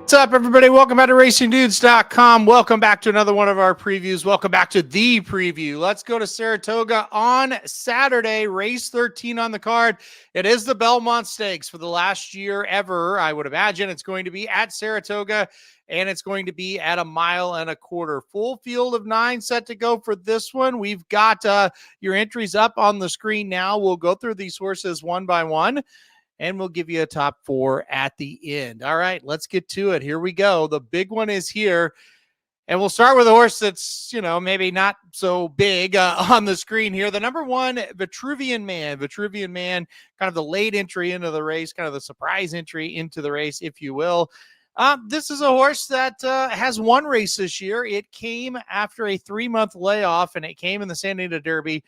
What's up, everybody? Welcome back to RacingDudes.com. Welcome back to another one of our previews. Welcome back to the preview. Let's go to Saratoga on Saturday, race 13 on the card. It is the Belmont Stakes for the last year ever. I would imagine it's going to be at Saratoga, and it's going to be at 1.25 miles. Full field of 9 set to go for this one. We've got your entries up on the screen now. We'll go through these horses one by one, and we'll give you a top 4 at the end. All right, let's get to it. Here we go. The big one is here. And we'll start with a horse that's, maybe not so big on the screen here. The number 1, Vitruvian Man. Vitruvian Man, kind of the late entry into the race, kind of the surprise entry into the race, if you will. This is a horse that has won race this year. It came after a 3-month layoff, and it came in the Santa Anita Derby,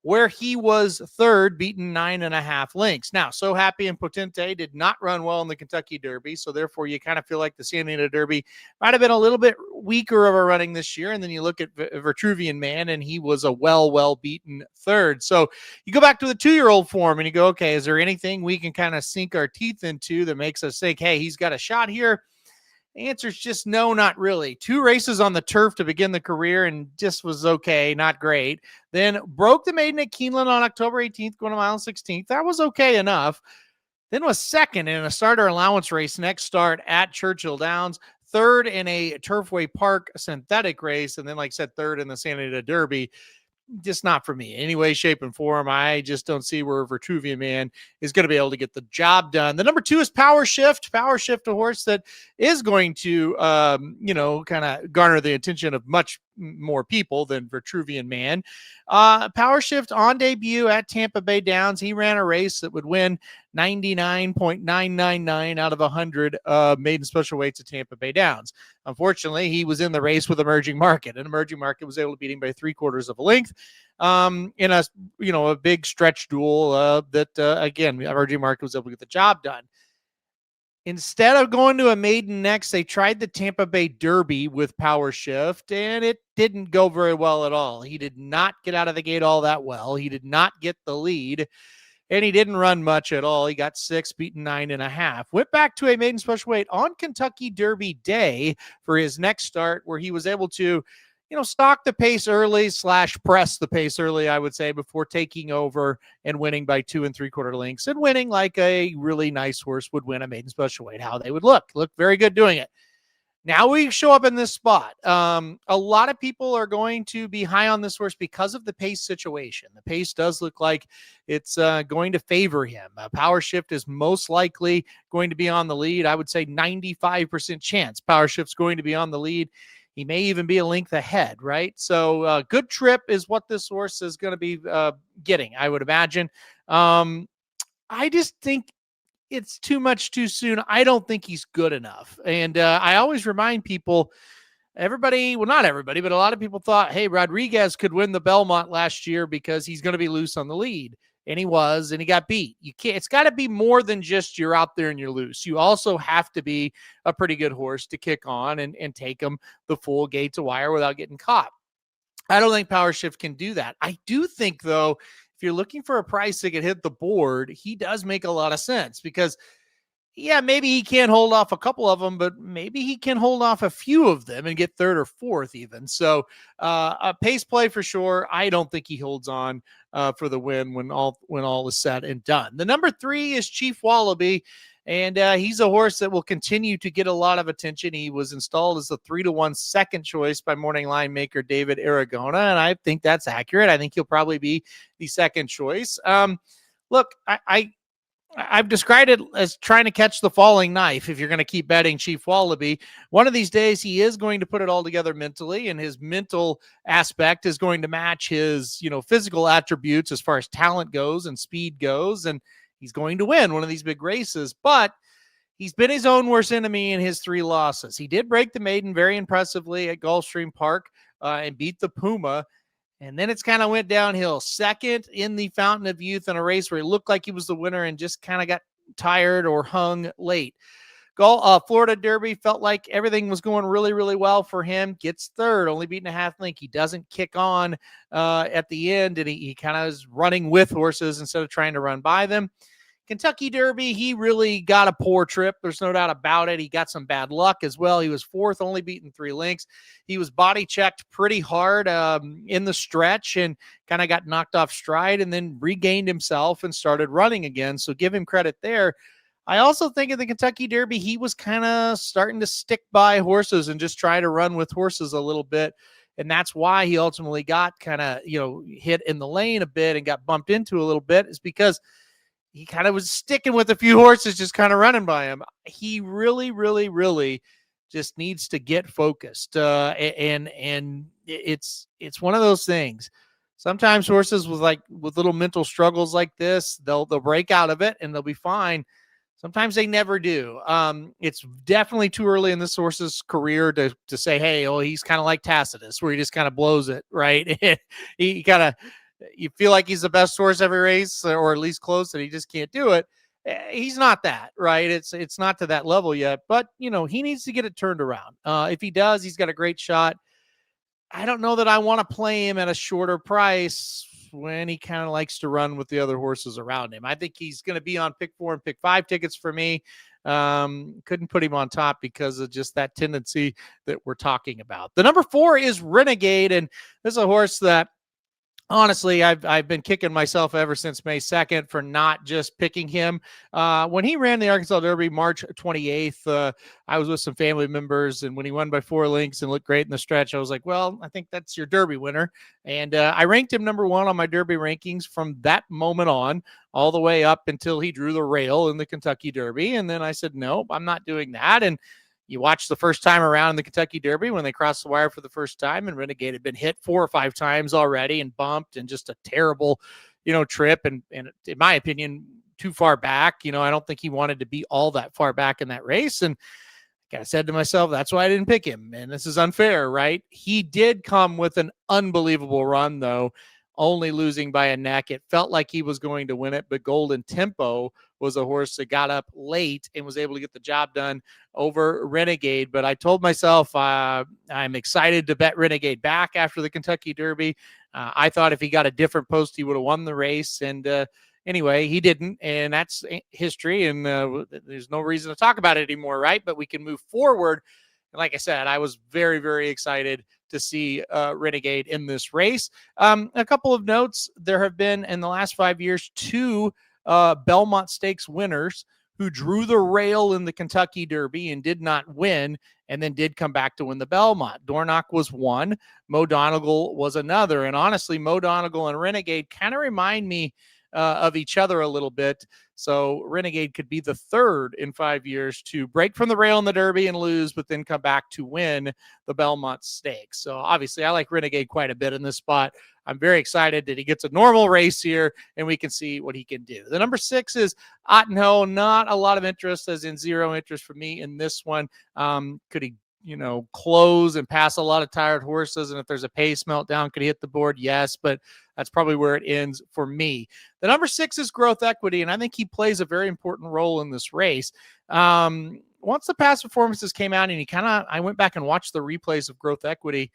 where he was third, beaten 9.5 lengths. Now, So Happy and Potente did not run well in the Kentucky Derby, so therefore you kind of feel like the Santa Anita Derby might have been a little bit weaker of a running this year, and then you look at Vitruvian Man, and he was a well-beaten third. So you go back to the 2-year-old form, and you go, okay, is there anything we can kind of sink our teeth into that makes us think, hey, he's got a shot here? The answer is just no, not really. 2 races on the turf to begin the career and just was okay, not great. Then broke the maiden at Keeneland on October 18th, going to mile 16th. That was okay enough. Then was second in a starter allowance race next start at Churchill Downs. Third in a Turfway Park synthetic race. And then, like I said, third in the Santa Anita Derby. Just not for me. Any way, shape, and form. I just don't see where Vitruvian Man is going to be able to get the job done. The number 2 is Power Shift. Power Shift, a horse that is going to, kind of garner the attention of much more people than Vitruvian Man. Power Shift on debut at Tampa Bay Downs. He ran a race that would win 99.999 out of 100 maiden special weights at Tampa Bay Downs. Unfortunately, he was in the race with Emerging Market, and Emerging Market was able to beat him by 3/4 of a length in a big stretch duel that again, Emerging Market was able to get the job done. Instead of going to a maiden next, they tried the Tampa Bay Derby with Power Shift, and it didn't go very well at all. He did not get out of the gate all that well. He did not get the lead, and he didn't run much at all. He got 6, beaten 9.5. Went back to a maiden special weight on Kentucky Derby Day for his next start, where he was able to stalk the pace early / press the pace early, I would say, before taking over and winning by 2 3/4 lengths and winning like a really nice horse would win a maiden special weight, how they would look very good doing it. Now we show up in this spot. A lot of people are going to be high on this horse because of the pace situation. The pace does look like it's going to favor him. Power Shift is most likely going to be on the lead. I would say 95% chance Power Shift's going to be on the lead. He may even be a length ahead, right? So good trip is what this horse is going to be getting, I would imagine. I just think it's too much too soon. I don't think he's good enough. And I always remind people, everybody, well, not everybody, but a lot of people thought, hey, Rodriguez could win the Belmont last year because he's going to be loose on the lead. And he was, and he got beat. You can't, it's got to be more than just you're out there and you're loose. You also have to be a pretty good horse to kick on and take him the full gate to wire without getting caught. I don't think Power Shift can do that. I do think, though, if you're looking for a price that could hit the board, he does make a lot of sense because, yeah, maybe he can't hold off a couple of them, but maybe he can hold off a few of them and get third or fourth even. So a pace play for sure. I don't think he holds on for the win when all is said and done. The number 3 is Chief Wallaby, and he's a horse that will continue to get a lot of attention. He was installed as the 3-1 second choice by morning line maker David Aragona, and I think that's accurate. I think he'll probably be the second choice. Look, I've described it as trying to catch the falling knife if you're going to keep betting Chief Wallaby. One of these days, he is going to put it all together mentally, and his mental aspect is going to match his, physical attributes as far as talent goes and speed goes, and he's going to win one of these big races. But he's been his own worst enemy in his 3 losses. He did break the maiden very impressively at Gulfstream Park and beat the Puma. And then it's kind of went downhill. Second in the Fountain of Youth in a race where he looked like he was the winner and just kind of got tired or hung late. Florida Derby felt like everything was going really, really well for him. Gets third, only beating a half length. He doesn't kick on at the end, and he kind of is running with horses instead of trying to run by them. Kentucky Derby, he really got a poor trip. There's no doubt about it. He got some bad luck as well. He was fourth, only beaten 3 lengths. He was body checked pretty hard in the stretch and kind of got knocked off stride and then regained himself and started running again. So give him credit there. I also think in the Kentucky Derby, he was kind of starting to stick by horses and just try to run with horses a little bit. And that's why he ultimately got kind of, hit in the lane a bit and got bumped into a little bit, is because he kind of was sticking with a few horses, just kind of running by him. He really, really, really just needs to get focused. And it's one of those things. Sometimes horses with little mental struggles like this, they'll break out of it and they'll be fine. Sometimes they never do. It's definitely too early in this horse's career to say, hey, he's kind of like Tacitus, where he just kind of blows it, right? He kind of, you feel like he's the best horse every race, or at least close, and he just can't do it. He's not that, right? It's not to that level yet, but he needs to get it turned around. If he does, he's got a great shot. I don't know that I want to play him at a shorter price when he kind of likes to run with the other horses around him. I think he's going to be on pick 4 and pick 5 tickets for me. Couldn't put him on top because of just that tendency that we're talking about. The number 4 is Renegade, and this is a horse that, honestly, I've been kicking myself ever since May 2nd for not just picking him. When he ran the Arkansas Derby March 28th, I was with some family members, and when he won by 4 lengths and looked great in the stretch, I was like, well, I think that's your Derby winner. And I ranked him number 1 on my Derby rankings from that moment on, all the way up until he drew the rail in the Kentucky Derby. And then I said, no, I'm not doing that. And you watch the first time around in the Kentucky Derby when they crossed the wire for the first time, and Renegade had been hit 4 or 5 times already and bumped, and just a terrible, trip. And in my opinion, too far back. I don't think he wanted to be all that far back in that race. And I said to myself, that's why I didn't pick him. And this is unfair, right? He did come with an unbelievable run, though, only losing by a neck. It felt like he was going to win it, but Golden Tempo was a horse that got up late and was able to get the job done over Renegade. But I told myself I'm excited to bet Renegade back after the Kentucky Derby. I thought if he got a different post, he would have won the race. And anyway, he didn't, and that's history, and there's no reason to talk about it anymore, right? But we can move forward. And like I said, I was very, very excited to see Renegade in this race. A couple of notes. There have been, in the last 5 years, 2 Belmont Stakes winners who drew the rail in the Kentucky Derby and did not win, and then did come back to win the Belmont. Dornoch was one. Mo Donegal was another. And honestly, Mo Donegal and Renegade kind of remind me of each other a little bit. So Renegade could be the 3rd in 5 years to break from the rail in the Derby and lose, but then come back to win the Belmont Stakes. So obviously I like Renegade quite a bit in this spot. I'm very excited that he gets a normal race here and we can see what he can do. The number 6 is Ottenho. Not a lot of interest, as in 0 interest for me in this one. Could he close and pass a lot of tired horses? And if there's a pace meltdown, could he hit the board? Yes, but that's probably where it ends for me. The number 6 is Growth Equity, and I think he plays a very important role in this race. Once the past performances came out, and I went back and watched the replays of Growth Equity,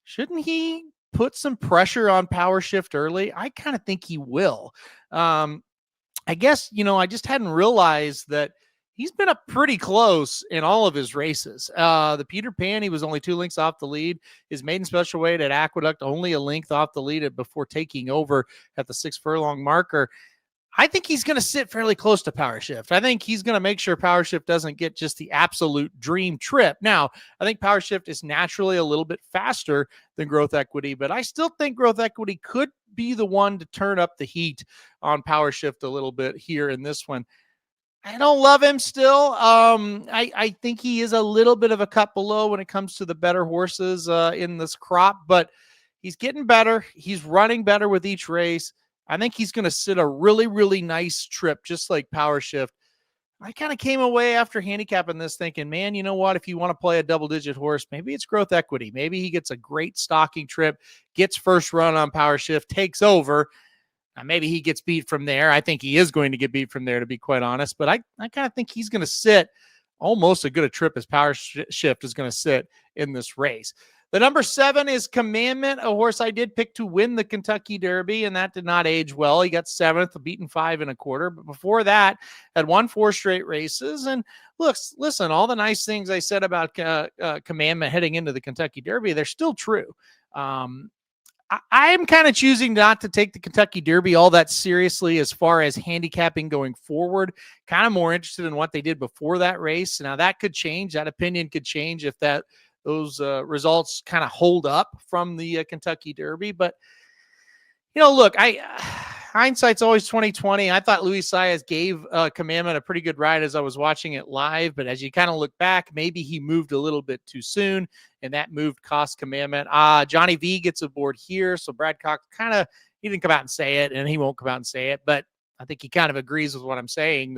shouldn't he put some pressure on Power Shift early? I kind of think he will. I guess, I just hadn't realized that he's been up pretty close in all of his races. The Peter Pan, he was only 2 lengths off the lead. His maiden special weight at Aqueduct, only a length off the lead before taking over at the 6 furlong marker. I think he's going to sit fairly close to Power Shift. I think he's going to make sure Power Shift doesn't get just the absolute dream trip. Now, I think Power Shift is naturally a little bit faster than Growth Equity, but I still think Growth Equity could be the one to turn up the heat on Power Shift a little bit here in this one. I don't love him still. I think he is a little bit of a cut below when it comes to the better horses in this crop, but he's getting better. He's running better with each race. I think he's going to sit a really, really nice trip, just like Power Shift. I kind of came away after handicapping this thinking, man, you know what? If you want to play a double-digit horse, maybe it's Growth Equity. Maybe he gets a great stalking trip, gets first run on Power Shift, takes over. Maybe he gets beat from there. I think he is going to get beat from there, to be quite honest. But I kind of think he's going to sit almost as good a trip as Power Shift is going to sit in this race. The number 7 is Commandment, a horse I did pick to win the Kentucky Derby, and that did not age well. He got 7th, beaten 5 1/4. But before that, had won 4 straight races. And listen, all the nice things I said about Commandment heading into the Kentucky Derby, they're still true. I'm kind of choosing not to take the Kentucky Derby all that seriously as far as handicapping going forward. Kind of more interested in what they did before that race. Now, that could change. That opinion could change if those results kind of hold up from the Kentucky Derby. But, look, hindsight's always 20/20. I thought Luis Saez gave Commandment a pretty good ride as I was watching it live. But as you kind of look back, maybe he moved a little bit too soon, and that move cost Commandment. Johnny V gets aboard here. So Brad Cox he didn't come out and say it, and he won't come out and say it. But I think he kind of agrees with what I'm saying,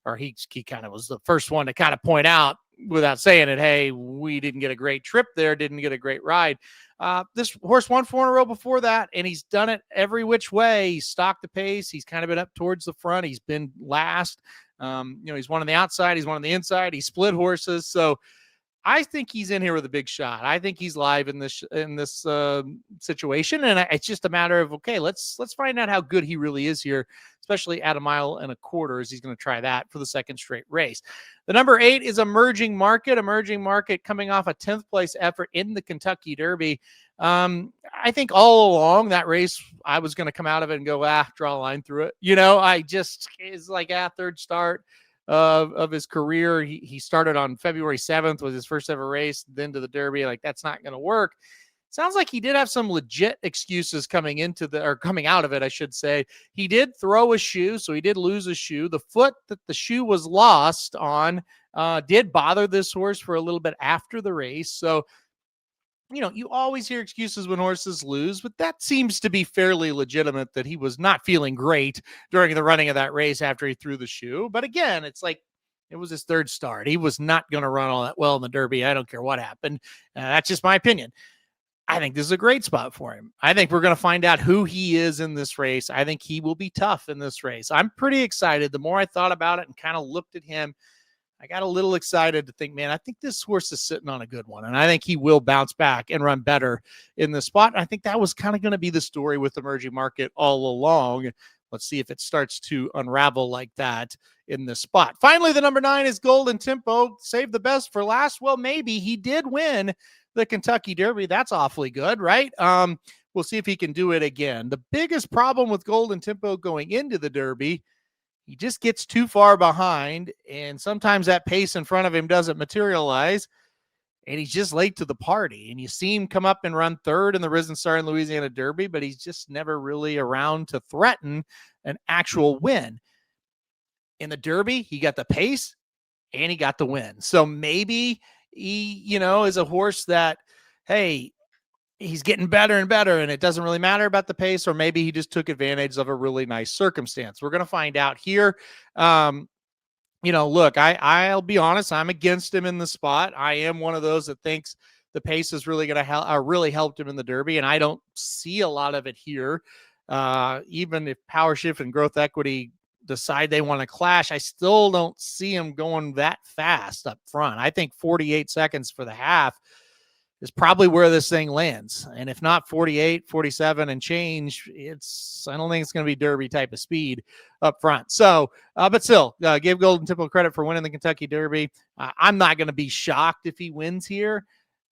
or he kind of was the first one to kind of point out without saying it, hey, we didn't get a great trip there, didn't get a great ride. This horse won 4 in a row before that, and he's done it every which way. He's stalked the pace. He's kind of been up towards the front. He's been last. He's one on the outside. He's one on the inside. He split horses. So I think he's in here with a big shot. I think he's live in this situation, and it's just a matter of, okay, let's find out how good he really is here, especially at 1 1/4 miles, as he's going to try that for the second straight race. The number 8 is Emerging Market. Emerging Market coming off a 10th place effort in the Kentucky Derby. I think all along that race, I was going to come out of it and go, draw a line through it. It's like third start of his career. He started on February 7th was his first ever race, then to the Derby. Like, that's not going to work. Sounds like he did have some legit excuses coming out of it, I should say. He did throw a shoe, so he did lose a shoe. The foot that the shoe was lost on did bother this horse for a little bit after the race. So, you always hear excuses when horses lose, but that seems to be fairly legitimate that he was not feeling great during the running of that race after he threw the shoe. But again, it's like it was his third start. He was not going to run all that well in the Derby. I don't care what happened. That's just my opinion. I think this is a great spot for him. I think we're going to find out who he is in this race. I think he will be tough in this race. I'm pretty excited. The more I thought about it and kind of looked at him, I got a little excited to think, man, I think this horse is sitting on a good one. And I think he will bounce back and run better in the spot. I think that was kind of going to be the story with Emerging Market all along. Let's see if it starts to unravel like that in this spot. Finally, the number 9 is Golden Tempo. Save the best for last. Well, maybe he did win the Kentucky Derby. That's awfully good, right? We'll see if he can do it again. The biggest problem with Golden Tempo going into the Derby, he just gets too far behind, and sometimes that pace in front of him doesn't materialize, and he's just late to the party. And you see him come up and run third in the Risen Star in Louisiana Derby, but he's just never really around to threaten an actual win. In the Derby, he got the pace, and he got the win. So maybe he, is a horse that, hey, he's getting better and better, and it doesn't really matter about the pace, or maybe he just took advantage of a really nice circumstance. We're going to find out here. Look, I'll be honest, I'm against him in the spot. I am one of those that thinks the pace is really going to really helped him in the Derby, and I don't see a lot of it here. Even if Power Shift and Growth Equity decide they want to clash, I still don't see him going that fast up front. I think 48 seconds for the half is probably where this thing lands. And if not 48, 47 and change, I don't think it's going to be Derby type of speed up front. So, but still, give Golden Tempo credit for winning the Kentucky Derby. I'm not going to be shocked if he wins here.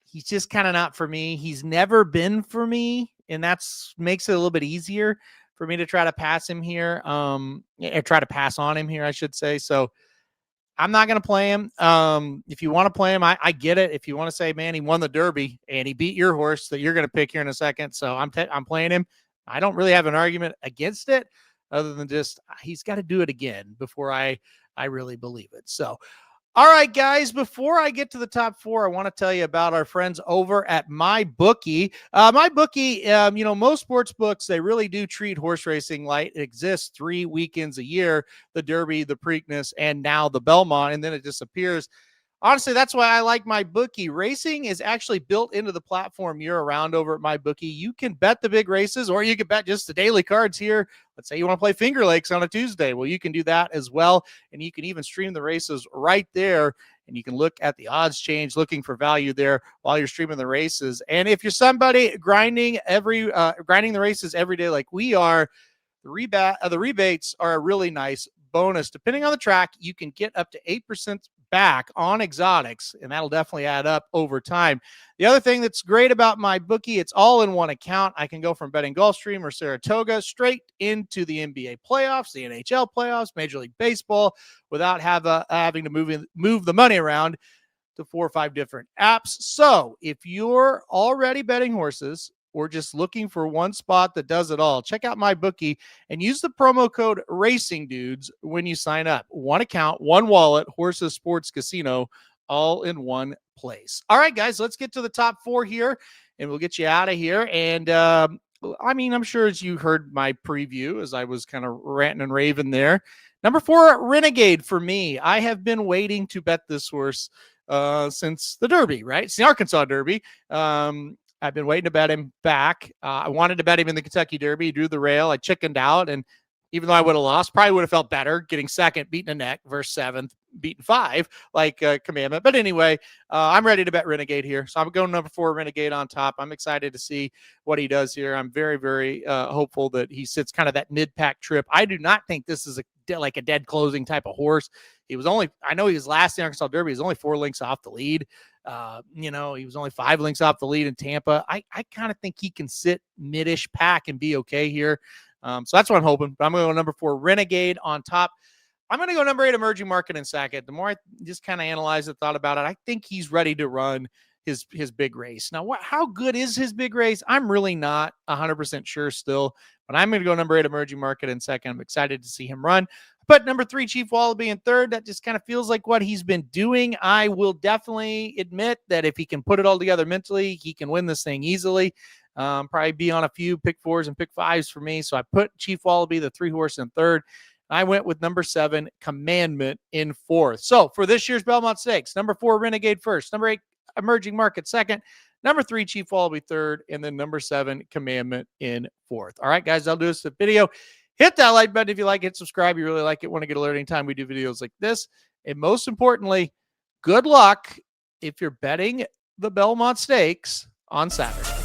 He's just kind of not for me. He's never been for me, and that's makes it a little bit easier for me to try to pass him here, or try to pass on him here, I should say. So I'm not going to play him. If you want to play him, I get it. If you want to say, man, he won the Derby and he beat your horse that you're going to pick here in a second, so I'm playing him. I don't really have an argument against it, other than just he's got to do it again before I really believe it. So, all right, guys, before I get to the top 4, I want to tell you about our friends over at MyBookie. MyBookie, most sports books, they really do treat horse racing like it exists 3 weekends a year, the Derby, the Preakness, and now the Belmont, and then it disappears. Honestly, that's why I like MyBookie. Racing is actually built into the platform year-round over at MyBookie. You can bet the big races, or you can bet just the daily cards here. Let's say you want to play Finger Lakes on a Tuesday. Well, you can do that as well, and you can even stream the races right there and you can look at the odds change, looking for value there while you're streaming the races. And if you're somebody grinding the races every day like we are, the rebates are a really nice bonus. Depending on the track, you can get up to 8% back on exotics, and that'll definitely add up over time. The other thing that's great about my bookie, it's all in one account. I can go from betting Gulfstream or Saratoga straight into the NBA playoffs, the NHL playoffs, Major League Baseball, without having to move the money around to 4 or 5 different apps. So if you're already betting horses or just looking for one spot that does it all, check out my bookie and use the promo code Racing Dudes when you sign up. One account, one wallet, horses, sports, casino, all in one place. All right, guys, let's get to the top 4 here, and we'll get you out of here. And I'm sure as you heard my preview, as I was kind of ranting and raving there. Number 4, Renegade for me. I have been waiting to bet this horse since the Derby, right? It's the Arkansas Derby. I've been waiting to bet him back. I wanted to bet him in the Kentucky Derby. He drew the rail. I chickened out, and even though I would have lost, probably would have felt better getting second, beating a neck, versus 7th, beating 5, like Commandment. But anyway, I'm ready to bet Renegade here. So I'm going number 4, Renegade on top. I'm excited to see what he does here. I'm very, very hopeful that he sits kind of that mid-pack trip. I do not think this is like a dead closing type of horse. I know he was last in the Arkansas Derby. He was only 4 lengths off the lead. He was only 5 lengths off the lead in Tampa. I kind of think he can sit mid-ish pack and be okay here. So that's what I'm hoping. But I'm going to go number 4, Renegade on top. I'm going to go number 8, Emerging Market in second. The more I just kind of analyzed it, thought about it, I think he's ready to run his big race. Now, how good is his big race? I'm really not 100% sure still, but I'm going to go number 8, Emerging Market in second. I'm excited to see him run. But number 3, Chief Wallaby in third. That just kind of feels like what he's been doing. I will definitely admit that if he can put it all together mentally, he can win this thing easily. Probably be on a few pick 4s and pick 5s for me. So I put Chief Wallaby, the 3 horse, in third. I went with number 7, Commandment, in fourth. So for this year's Belmont Stakes, number 4, Renegade first, number 8, Emerging Market second, number 3, Chief Wallaby third, and then number 7, Commandment in fourth. All right, guys, that'll do us the video. Hit that like button if you like it. Subscribe. You really like it. Want to get alerted anytime we do videos like this. And most importantly, good luck if you're betting the Belmont Stakes on Saturday.